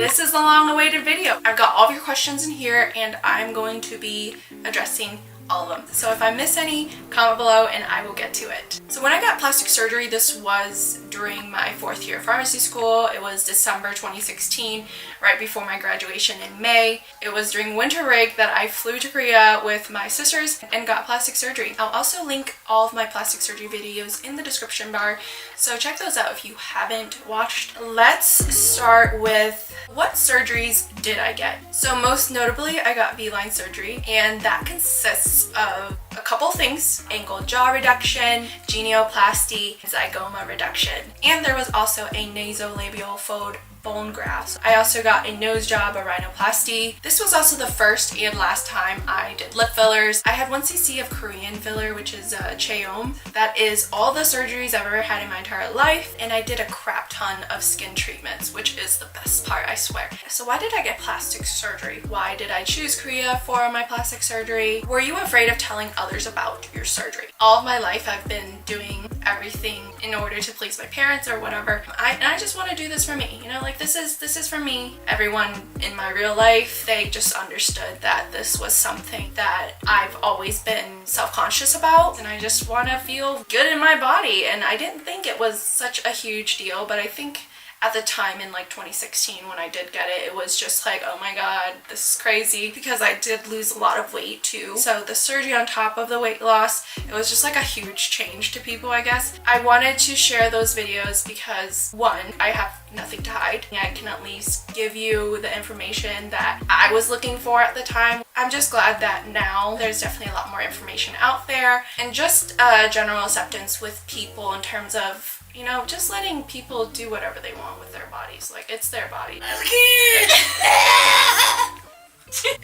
This is the long-awaited video. I've got all of your questions in here and I'm going to be addressing all of them. So if I miss any, comment below and I will get to it. So when I got plastic surgery, this was during my 4th year of pharmacy school. It was December 2016, right before my graduation in May. It was during winter break that I flew to Korea with my sisters and got plastic surgery. I'll also link all of my plastic surgery videos in the description bar, so check those out if you haven't watched. Let's start with what surgeries did I get? So most notably, I got V-line surgery, and that consists of a couple things: angle jaw reduction, genioplasty, Zygoma reduction, and there was also a nasolabial fold bone grafts. I also got a nose job, a rhinoplasty. This was also the first and last time I did lip fillers. I had 1cc of Korean filler, which is Chaaeum. That is all the surgeries I've ever had in my entire life, and I did a crap ton of skin treatments, which is the best part, I swear. So why did I get plastic surgery? Why did I choose Korea for my plastic surgery? Were you afraid of telling others about your surgery? All of my life I've been doing everything in order to please my parents or whatever. I just want to do this for me, you know, like this is for me. Everyone in my real life, they just understood that this was something that I've always been self-conscious about, and I just want to feel good in my body. And I didn't think it was such a huge deal, but I think at the time in like 2016 when I did get it, it was just like, oh my god, this is crazy, because I did lose a lot of weight too. So the surgery on top of the weight loss, it was just like a huge change to people, I guess. I wanted to share those videos because, one, I have nothing to hide. I can at least give you the information that I was looking for at the time. I'm just glad that now there's definitely a lot more information out there, and just general acceptance with people in terms of, you know, just letting people do whatever they want with their bodies. Like, it's their body.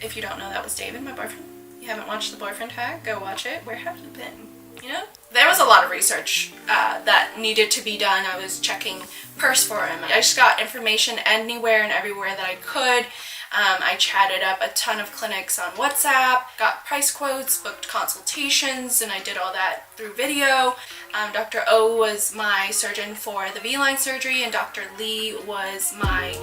If you don't know, that was David, my boyfriend. You haven't watched the boyfriend tag? Go watch it. Where have you been? You know? There was a lot of research that needed to be done. I was checking purse for him. I just got information anywhere and everywhere that I could. I chatted up a ton of clinics on WhatsApp, got price quotes, booked consultations, and I did all that through video. Dr. O was my surgeon for the V-line surgery, and Dr. Lee was my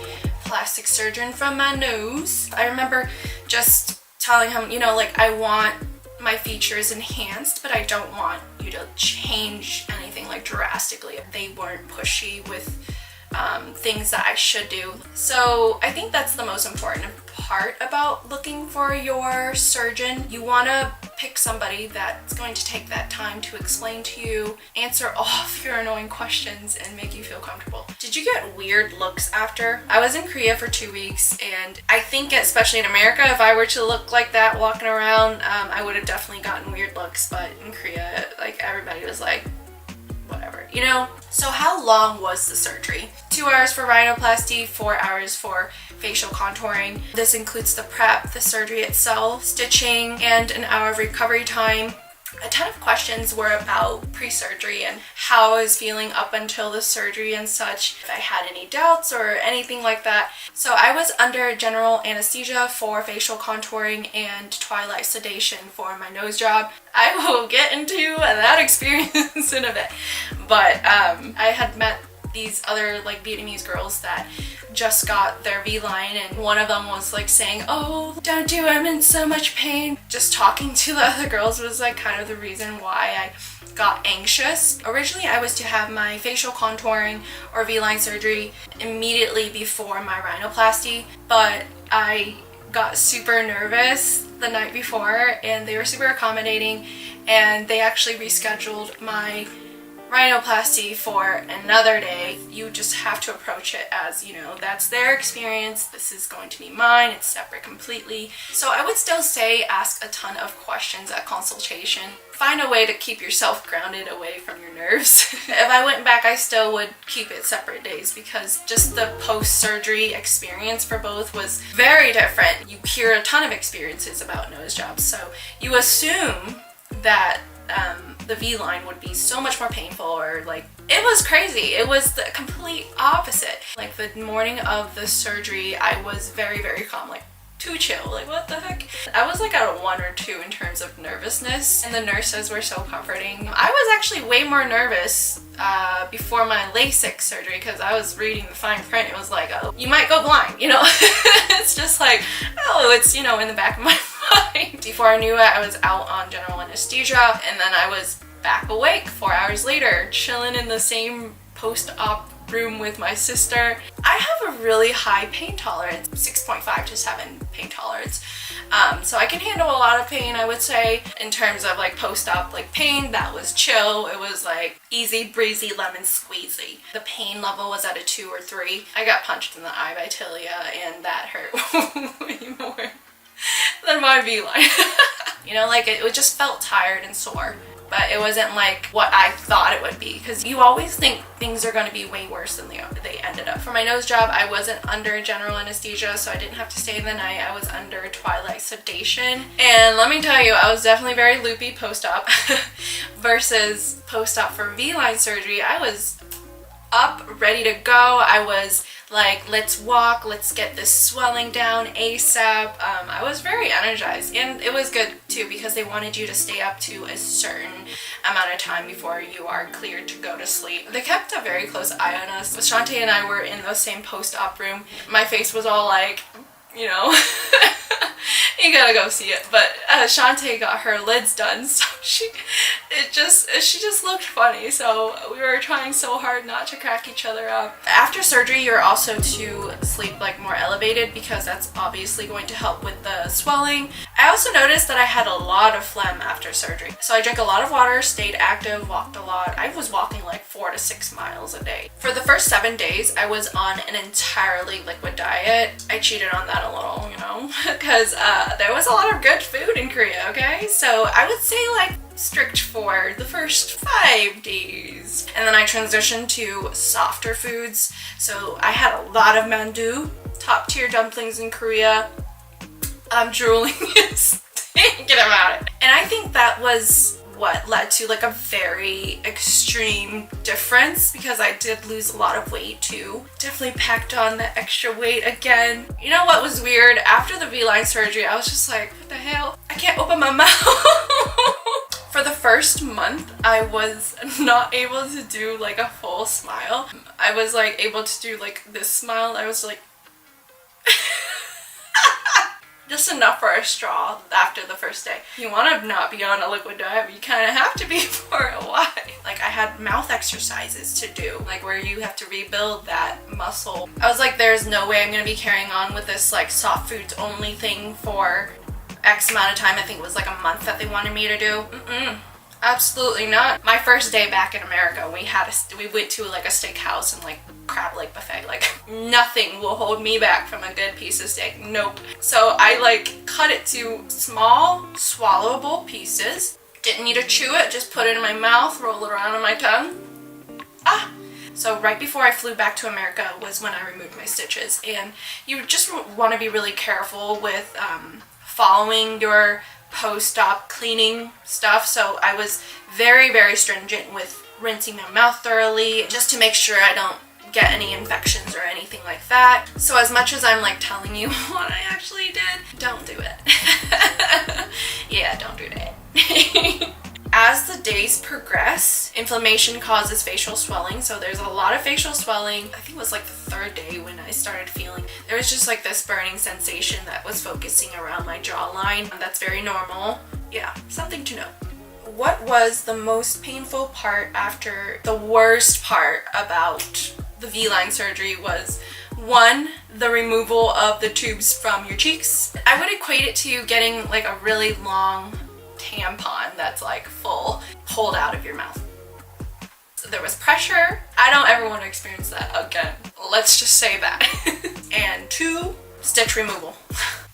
plastic surgeon from my nose. I remember just telling him, you know, like, I want my features enhanced, but I don't want you to change anything like drastically. They weren't pushy with things that I should do. So I think that's the most important part about looking for your surgeon. You want to pick somebody that's going to take that time to explain to you, answer all of your annoying questions, and make you feel comfortable. Did you get weird looks after? I was in Korea for 2 weeks, and I think especially in America, if I were to look like that walking around, I would have definitely gotten weird looks. But in Korea, like, everybody was like, whatever, you know? So how long was the surgery? 2 hours for rhinoplasty, 4 hours for facial contouring. This includes the prep, the surgery itself, stitching, and an hour of recovery time. A ton of questions were about pre-surgery and how I was feeling up until the surgery and such, if I had any doubts or anything like that. So I was under general anesthesia for facial contouring and twilight sedation for my nose job. I will get into that experience in a bit. But I had met these other like Vietnamese girls that just got their V-line, and one of them was like saying, oh, don't do it, I'm in so much pain. Just talking to the other girls was like kind of the reason why I got anxious. Originally I was to have my facial contouring or V-line surgery immediately before my rhinoplasty, but I got super nervous the night before and they were super accommodating, and they actually rescheduled my rhinoplasty for another day. You just have to approach it as, you know, that's their experience, this is going to be mine, it's separate completely. So I would still say ask a ton of questions at consultation. Find a way to keep yourself grounded away from your nerves. If I went back, I still would keep it separate days, because just the post-surgery experience for both was very different. You hear a ton of experiences about nose jobs, so you assume that the V-line would be so much more painful, or like, it was crazy. It was the complete opposite. Like the morning of the surgery, I was very, very calm, like, too chill. Like, what the heck? I was like at a 1 or 2 in terms of nervousness, and the nurses were so comforting. I was actually way more nervous before my LASIK surgery because I was reading the fine print. It was like, oh, you might go blind, you know? It's just like, oh, it's, you know, in the back of my mind. Before I knew it, I was out on general anesthesia, and then I was back awake 4 hours later, chilling in the same post-op room with my sister. I have a really high pain tolerance, 6.5 to 7 pain tolerance. So I can handle a lot of pain, I would say. In terms of like post-op like pain, that was chill. It was like easy breezy lemon squeezy. The pain level was at a 2 or 3. I got punched in the eye by Tilia, and that hurt way more than my V-line. You know, like it just felt tired and sore. But it wasn't like what I thought it would be, because you always think things are going to be way worse than they ended up. For my nose job, I wasn't under general anesthesia, so I didn't have to stay the night. I was under twilight sedation, and let me tell you, I was definitely very loopy post-op versus post-op for V-line surgery. I was up, ready to go. I was like, let's walk, let's get this swelling down ASAP. I was very energized, and it was good too because they wanted you to stay up to a certain amount of time before you are cleared to go to sleep. They kept a very close eye on us. Shantae and I were in the same post-op room. My face was all like, you know, you gotta go see it. But Shantae got her lids done, so she just looked funny. So we were trying so hard not to crack each other up. After surgery, you're also to sleep like more elevated because that's obviously going to help with the swelling. I also noticed that I had a lot of phlegm after surgery. So I drank a lot of water, stayed active, walked a lot. I was walking like 4 to 6 miles a day. For the first 7 days, I was on an entirely liquid diet. I cheated on that a little, you know, because there was a lot of good food in Korea, okay? So I would say like strict for the first 5 days. And then I transitioned to softer foods. So I had a lot of mandu, top tier dumplings in Korea. I'm drooling just thinking about it. And I think that was what led to like a very extreme difference because I did lose a lot of weight too. Definitely packed on the extra weight again. You know what was weird? After the V-line surgery, I was just like, what the hell? I can't open my mouth. For the first month, I was not able to do like a full smile. I was like able to do like this smile. I was like just enough for a straw after the first day. You want to not be on a liquid diet, but you kind of have to be for a while. Like I had mouth exercises to do, like where you have to rebuild that muscle. I was like, there's no way I'm going to be carrying on with this like soft foods only thing for X amount of time. I think it was like a month that they wanted me to do. Absolutely not. My first day back in America, we went to like a steakhouse and like crab leg buffet. Like nothing will hold me back from a good piece of steak. Nope. So I like cut it to small swallowable pieces. Didn't need to chew it, just put it in my mouth, roll it around on my tongue. So right before I flew back to America was when I removed my stitches. And you just want to be really careful with following your post-op cleaning stuff. So I was very, very stringent with rinsing my mouth thoroughly just to make sure I don't get any infections or anything like that. So as much as I'm like telling you what I actually did, don't do it. Yeah, don't do that. As the days progress, inflammation causes facial swelling. So there's a lot of facial swelling. I think it was like the 3rd day when I started feeling, there was just like this burning sensation that was focusing around my jawline. That's very normal. Yeah, something to know. What was the most painful part after the worst part about the V-line surgery was, 1, the removal of the tubes from your cheeks. I would equate it to getting like a really long tampon that's like full pulled out of your mouth. So there was pressure. I don't ever want to experience that again. Let's just say that. And 2, stitch removal.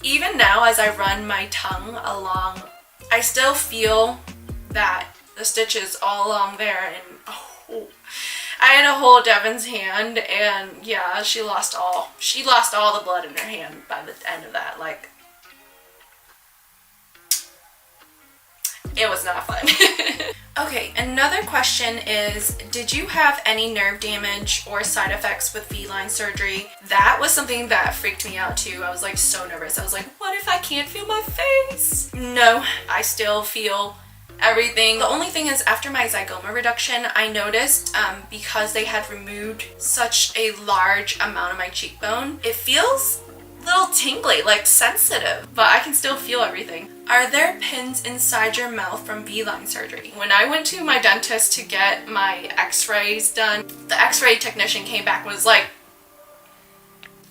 Even now as I run my tongue along, I still feel that the stitches all along there, and oh, I had to hold Devon's hand, and yeah, she lost all the blood in her hand by the end of that. Like, It was not fun. Okay, another question is, did you have any nerve damage or side effects with V-line surgery? That was something that freaked me out too. I was like so nervous. I was like, what if I can't feel my face? No, I still feel everything. The only thing is, after my Zygoma reduction, I noticed because they had removed such a large amount of my cheekbone, it feels a little tingly, like sensitive, but I can still feel everything. Are there pins inside your mouth from V-line surgery? When I went to my dentist to get my x-rays done, the x-ray technician came back and was like,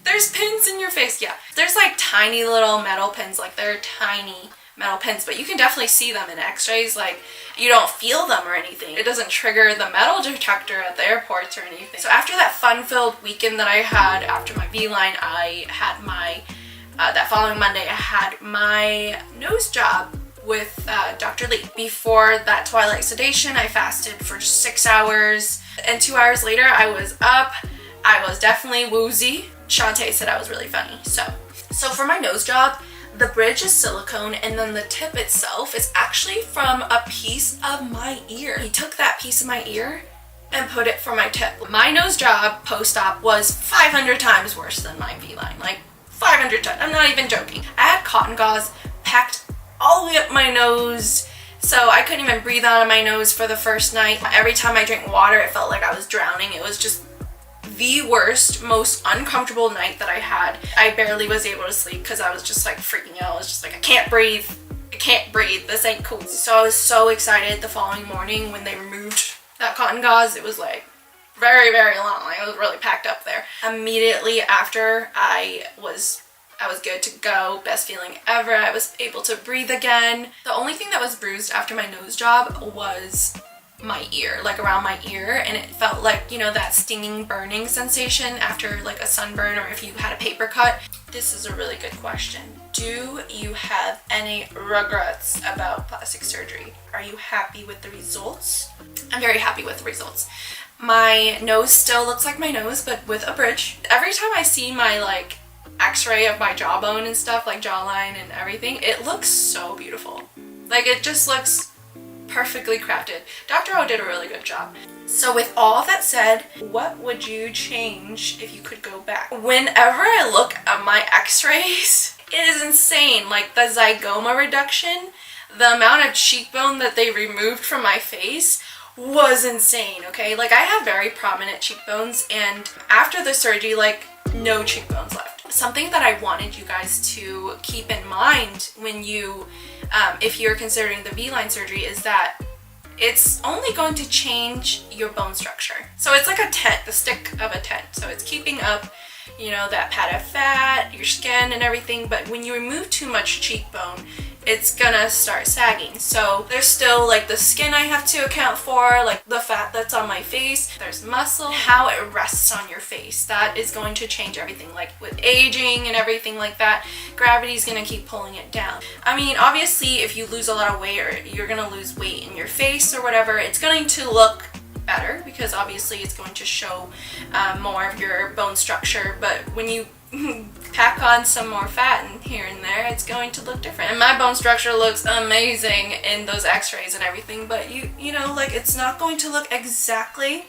there's pins in your face. Yeah, there's like tiny little metal pins, like they're tiny metal pins, but you can definitely see them in x-rays. Like, you don't feel them or anything. It doesn't trigger the metal detector at the airports or anything. So after that fun-filled weekend that I had after my V-line, I had my that following Monday, I had my nose job with Dr. Lee. Before that twilight sedation, I fasted for 6 hours, and 2 hours later, I was up. I was definitely woozy. Shantae said I was really funny. So for my nose job, the bridge is silicone, and then the tip itself is actually from a piece of my ear. He took that piece of my ear and put it for my tip. My nose job post-op was 500 times worse than my V-line. Like, 500 times. I'm not even joking. I had cotton gauze packed all the way up my nose, so I couldn't even breathe out of my nose for the first night. Every time I drank water, it felt like I was drowning. It was just the worst, most uncomfortable night that I had. I barely was able to sleep because I was just like freaking out. I was just like, I can't breathe. I can't breathe. This ain't cool. So I was so excited the following morning when they removed that cotton gauze. It was like very, very long. Like, I was really packed up there. Immediately after, I was good to go. Best feeling ever. I was able to breathe again. The only thing that was bruised after my nose job was my ear, like around my ear, and it felt like, you know, that stinging burning sensation after like a sunburn or if you had a paper cut. This is a really good question. Do you have any regrets about plastic surgery? Are you happy with the results? I'm very happy with the results. My nose still looks like my nose, but with a bridge. Every time I see my like x-ray of my jawbone and stuff, like jawline and everything, it looks so beautiful. Like, it just looks perfectly crafted. Dr. O did a really good job. So with all of that said, what would you change if you could go back? Whenever I look at my x-rays, it is insane. Like, the Zygoma reduction, the amount of cheekbone that they removed from my face was insane, okay? Like, I have very prominent cheekbones, and after the surgery, like, no cheekbones left. Something that I wanted you guys to keep in mind when you, if you're considering the V-line surgery, is that it's only going to change your bone structure. So it's like a tent, the stick of a tent. So it's keeping up, you know, that pad of fat, your skin and everything, but when you remove too much cheekbone, it's gonna start sagging. So there's still like the skin I have to account for, like the fat that's on my face, there's muscle, how it rests on your face. That is going to change everything. Like with aging and everything like that, gravity's gonna keep pulling it down. I mean, obviously if you lose a lot of weight or you're gonna lose weight in your face or whatever, it's going to look better because obviously it's going to show more of your bone structure, but when you pack on some more fat in here and there, it's going to look different. And my bone structure looks amazing in those x-rays and everything, but you know, like, it's not going to look exactly,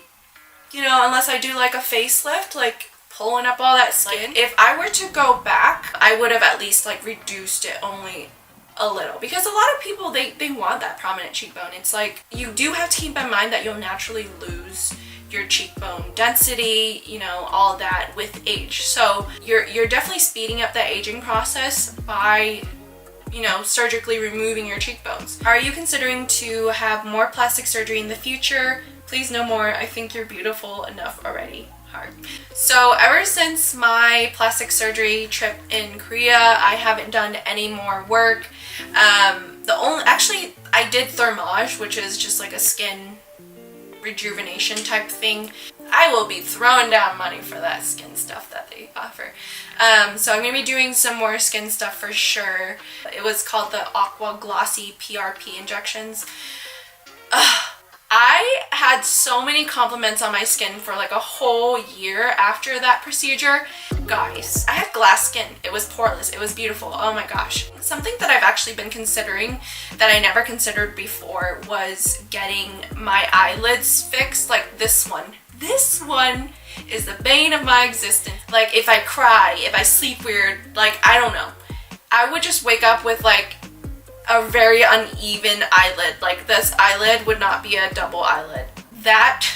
you know, unless I do like a facelift, like pulling up all that skin. Like, if I were to go back, I would have at least like reduced it only a little, because a lot of people, they want that prominent cheekbone. It's like, you do have to keep in mind that you'll naturally lose your cheekbone density, you know, all that with age. So you're definitely speeding up the aging process by, you know, surgically removing your cheekbones. Are you considering to have more plastic surgery in the future? Please no more. I think you're beautiful enough already. Heart. So ever since my plastic surgery trip in Korea, I haven't done any more work. Actually, I did thermage, which is just like a skin rejuvenation type thing. I will be throwing down money for that skin stuff that they offer. So I'm going to be doing some more skin stuff for sure. It was called the Aqua glossy PRP injections. I had so many compliments on my skin for like a whole year after that procedure. Guys, I had glass skin. It was poreless. It was beautiful. Oh my gosh. Something that I've actually been considering that I never considered before was getting my eyelids fixed, like this one. This one is the bane of my existence. Like if I cry, if I sleep weird, like I don't know. I would just wake up with like a very uneven eyelid. Like this eyelid would not be a double eyelid. That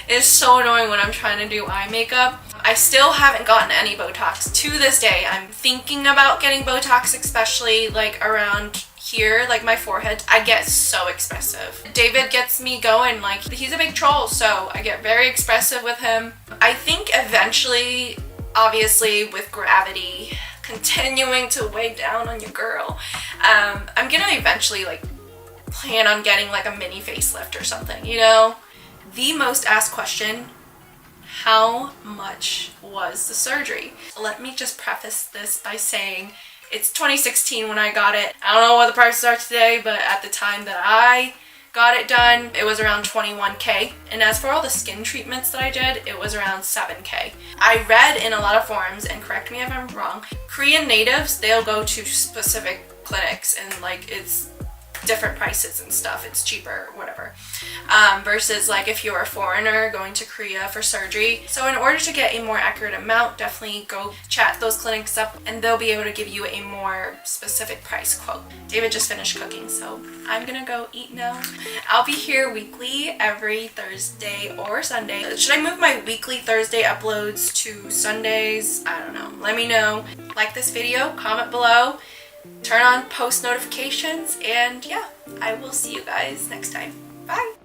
is so annoying when I'm trying to do eye makeup. I still haven't gotten any Botox to this day. I'm thinking about getting Botox, especially like around here, like my forehead. I get so expressive. David gets me going. Like he's a big troll, so I get very expressive with him. I think eventually, obviously with gravity continuing to weigh down on your girl, I'm gonna eventually like plan on getting like a mini facelift or something, you know? The most asked question: how much was the surgery? Let me just preface this by saying it's 2016 when I got it. I don't know what the prices are today, but at the time that I got it done, it was around 21K. And as for all the skin treatments that I did, it was around 7K. I read in a lot of forums, and correct me if I'm wrong, Korean natives, they'll go to specific clinics and like it's different prices and stuff. It's cheaper, whatever. Versus like if you're a foreigner going to Korea for surgery. So in order to get a more accurate amount, definitely go chat those clinics up and they'll be able to give you a more specific price quote. David just finished cooking, so I'm gonna go eat now. I'll be here weekly every Thursday or Sunday. Should I move my weekly Thursday uploads to Sundays? I don't know. Let me know. Like this video, comment below, turn on post notifications, and yeah, I will see you guys next time. Bye!